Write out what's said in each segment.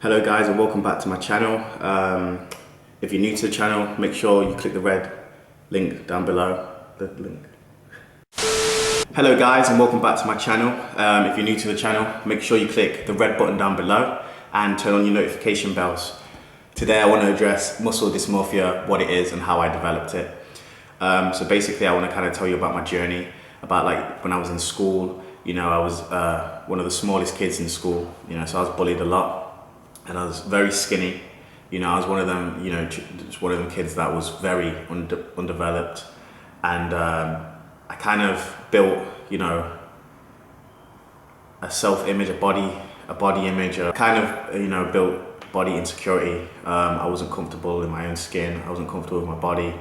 Hello guys and welcome back to my channel. If you're new to the channel, make sure you click the red link down below. Hello guys and welcome back to my channel. If you're new to the channel, make sure you click the red button down below and turn on your notification bells. Today I want to address muscle dysmorphia, what it is and how I developed it. So basically I want to kind of tell you about my journey, about like when I was in school. You know, I was one of the smallest kids in school, you know, so I was bullied a lot. And I was very skinny. You know, I was one of them, you know, just one of them kids that was very undeveloped. And I kind of built, you know, a self-image, a body image, a kind of, you know, built body insecurity. I wasn't comfortable in my own skin. I wasn't comfortable with my body.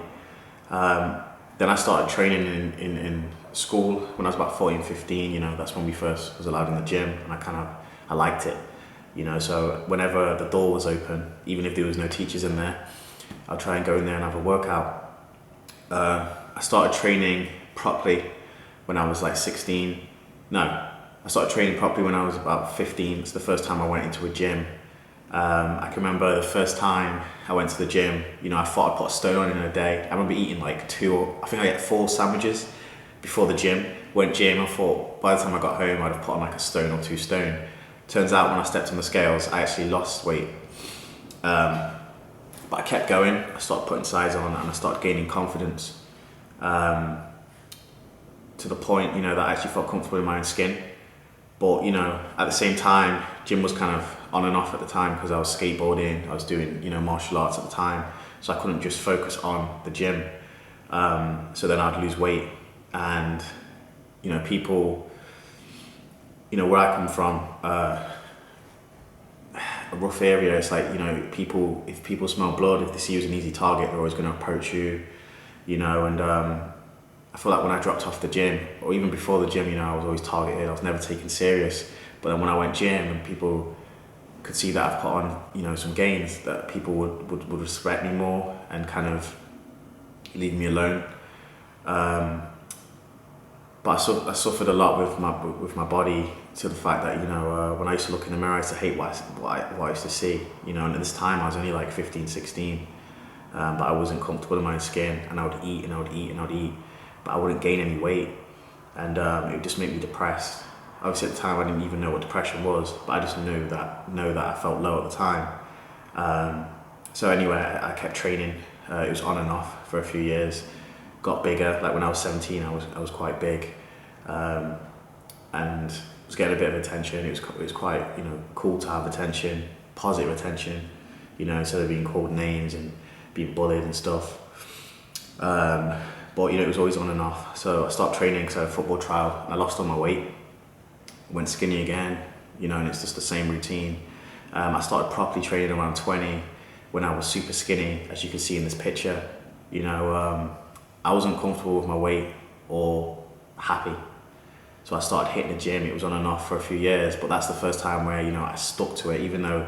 Then I started training in school when I was about 14, 15, you know, that's when we first was allowed in the gym, and I liked it. You know, so whenever the door was open, even if there was no teachers in there, I'd try and go in there and have a workout. I started training properly when I was like 16. No, I started training properly when I was about 15. It's the first time I went into a gym. I can remember the first time I went to the gym, you know, I thought I'd put a stone on in a day. I remember eating like I think I ate 4 sandwiches before the gym. Went gym, I thought by the time I got home, I'd have put on like a stone or 2 stone. Turns out when I stepped on the scales, I actually lost weight. But I kept going, I started putting size on and I started gaining confidence. To the point, you know, that I actually felt comfortable in my own skin. But, you know, at the same time, gym was kind of on and off at the time because I was skateboarding, I was doing, you know, martial arts at the time. So I couldn't just focus on the gym. So then I'd lose weight and, you know, people, you know, where I come from, a rough area, it's like, you know, if people smell blood, if they see you as an easy target, they're always going to approach you, you know, and I feel like when I dropped off the gym, or even before the gym, you know, I was always targeted, I was never taken serious. But then when I went gym and people could see that I've put on, you know, some gains, that people would respect me more and kind of leave me alone. But I suffered a lot with my body, to the fact that, you know, when I used to look in the mirror, I used to hate what I used to see, you know, and at this time I was only like 15, 16, but I wasn't comfortable in my own skin, and I would eat and I would eat and I would eat, but I wouldn't gain any weight, and it would just make me depressed. Obviously at the time I didn't even know what depression was, but I just knew that I felt low at the time. So anyway, I kept training. It was on and off for a few years. Got bigger, like when I was 17 I was quite big, and was getting a bit of attention. It was quite, you know, cool to have attention, positive attention, you know, instead of being called names and being bullied and stuff. But you know, it was always on and off. So I started training, so football trial, and I lost all my weight, went skinny again, you know, and it's just the same routine. I started properly training around 20 when I was super skinny, as you can see in this picture. You know, I wasn't comfortable with my weight or happy. So I started hitting the gym. It was on and off for a few years, but that's the first time where, you know, I stuck to it, even though,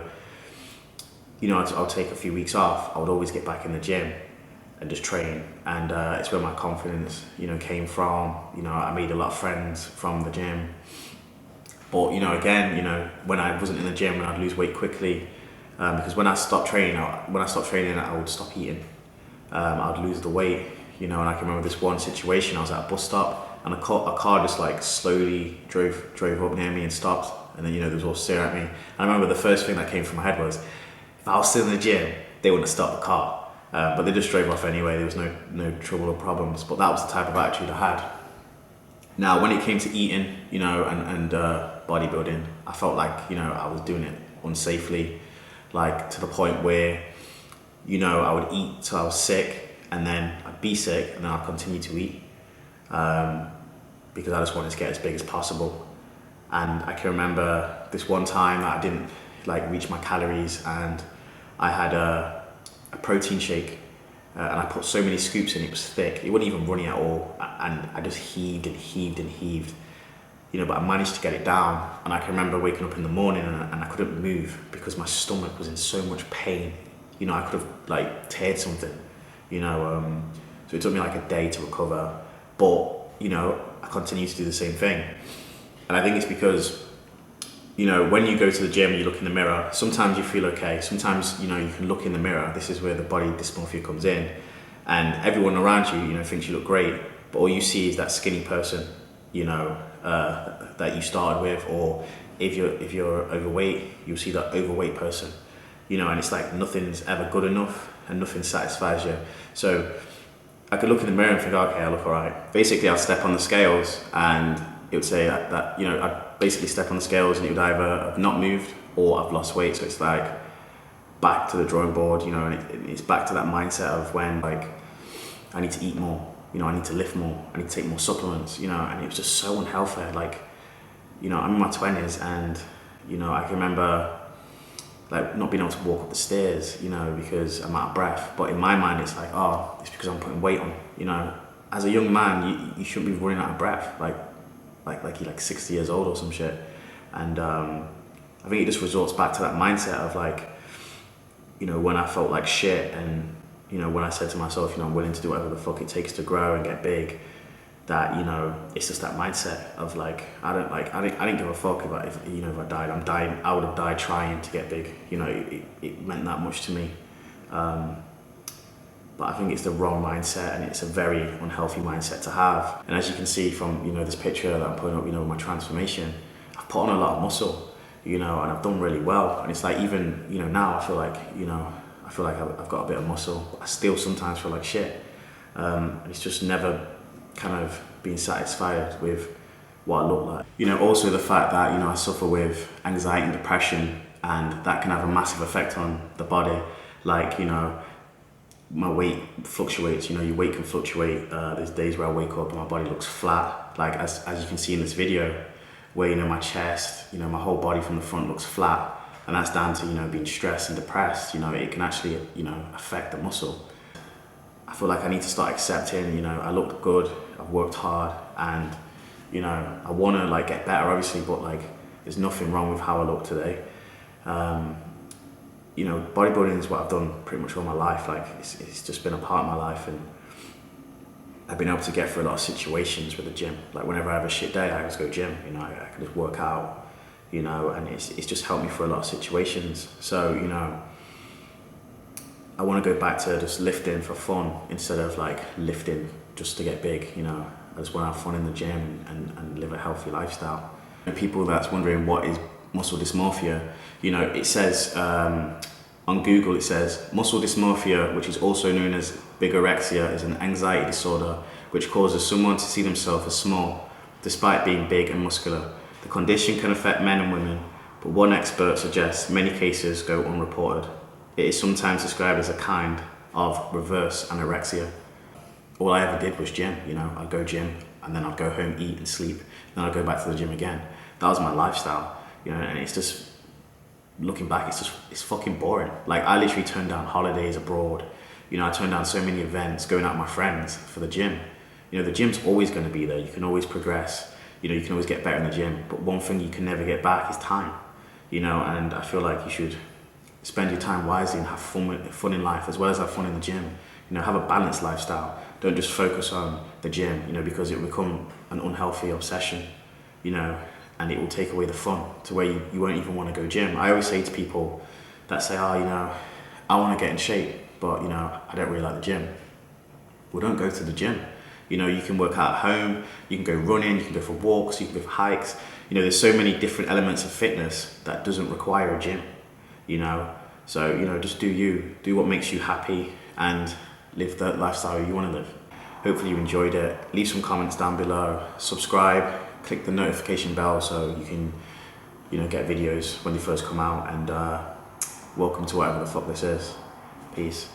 you know, I'll take a few weeks off. I would always get back in the gym and just train. And it's where my confidence, you know, came from. You know, I made a lot of friends from the gym. But, you know, again, you know, when I wasn't in the gym, I'd lose weight quickly, because when I stopped training, I would stop eating. I'd lose the weight, you know, and I can remember this one situation. I was at a bus stop, and a car just like slowly drove up near me and stopped, and then, you know, they was all staring at me. And I remember the first thing that came through my head was, if I was still in the gym, they wouldn't have stopped the car. But they just drove off anyway. There was no trouble or problems. But that was the type of attitude I had. Now, when it came to eating, you know, and bodybuilding, I felt like, you know, I was doing it unsafely, like to the point where, you know, I would eat till I was sick, and then I'd be sick, and then I'd continue to eat. Because I just wanted to get as big as possible. And I can remember this one time that I didn't like reach my calories, and I had a protein shake, and I put so many scoops in, it was thick, it wasn't even runny at all, and I just heaved and heaved and heaved, you know, but I managed to get it down. And I can remember waking up in the morning and I couldn't move because my stomach was in so much pain. You know, I could have like teared something, you know, so it took me like a day to recover. But, you know, I continue to do the same thing. And I think it's because you know, when you go to the gym and you look in the mirror, sometimes you feel okay. Sometimes, you know, you can look in the mirror. This is where the body dysmorphia comes in. And everyone around you, you know, thinks you look great. But all you see is that skinny person, you know, that you started with. Or if you're overweight, you'll see that overweight person, you know, and it's like nothing's ever good enough and nothing satisfies you. So I could look in the mirror and think, okay, I look all right. Basically, I'll step on the scales and it would say that, you know, I'd basically step on the scales and it would either have not moved or I've lost weight. So it's like back to the drawing board, you know, and it's back to that mindset of when, like, I need to eat more, you know, I need to lift more, I need to take more supplements, you know, and it was just so unhealthy. Like, you know, I'm in my 20s and, you know, I can remember like not being able to walk up the stairs, you know, because I'm out of breath. But in my mind, it's like, oh, it's because I'm putting weight on, you know. As a young man, you shouldn't be running out of breath, like you're like 60 years old or some shit. And I think it just resorts back to that mindset of like, you know, when I felt like shit and, you know, when I said to myself, you know, I'm willing to do whatever the fuck it takes to grow and get big, that, you know, it's just that mindset of like, I didn't give a fuck about if I died. I'm dying. I would have died trying to get big. You know, it meant that much to me. But I think it's the wrong mindset and it's a very unhealthy mindset to have. And as you can see from, you know, this picture that I'm putting up, you know, my transformation, I've put on a lot of muscle, you know, and I've done really well. And it's like, even, you know, now I feel like, you know, I've got a bit of muscle. I still sometimes feel like shit. And it's just never kind of being satisfied with what I look like. You know, also the fact that, you know, I suffer with anxiety and depression, and that can have a massive effect on the body. Like, you know, my weight fluctuates, you know, your weight can fluctuate. There's days where I wake up and my body looks flat, like as you can see in this video, where, you know, my chest, you know, my whole body from the front looks flat, and that's down to, you know, being stressed and depressed. You know, it can actually, you know, affect the muscle. I feel like I need to start accepting, you know, I look good, I've worked hard, and, you know, I want to like get better obviously, but like there's nothing wrong with how I look today. You know, bodybuilding is what I've done pretty much all my life. Like it's just been a part of my life, and I've been able to get through a lot of situations with the gym. Like whenever I have a shit day, I just go gym, you know, I can just work out, you know, and it's just helped me through a lot of situations. So, you know, I want to go back to just lifting for fun instead of like lifting just to get big, you know. I just want to have fun in the gym and live a healthy lifestyle. And people that's wondering what is muscle dysmorphia, you know, it says on Google, it says muscle dysmorphia, which is also known as bigorexia, is an anxiety disorder which causes someone to see themselves as small despite being big and muscular. The condition can affect men and women, but one expert suggests many cases go unreported. It is sometimes described as a kind of reverse anorexia. All I ever did was gym, you know, I'd go gym and then I'd go home, eat and sleep, then I'd go back to the gym again. That was my lifestyle, you know, and it's just, looking back, it's fucking boring. Like I literally turned down holidays abroad, you know, I turned down so many events, going out with my friends for the gym. You know, the gym's always going to be there, you can always progress, you know, you can always get better in the gym, but one thing you can never get back is time, you know, and I feel like you should spend your time wisely and have fun in life as well as have fun in the gym. You know, have a balanced lifestyle. Don't just focus on the gym, you know, because it will become an unhealthy obsession, you know, and it will take away the fun to where you won't even want to go gym. I always say to people that say, oh, you know, I want to get in shape, but, you know, I don't really like the gym. Well, don't go to the gym. You know, you can work out at home, you can go running, you can go for walks, you can go for hikes. You know, there's so many different elements of fitness that doesn't require a gym. You know, so, you know, just do you, do what makes you happy and live the lifestyle you want to live. Hopefully you enjoyed it. Leave some comments down below, subscribe, click the notification bell so you can, you know, get videos when they first come out, and welcome to whatever the fuck this is. Peace.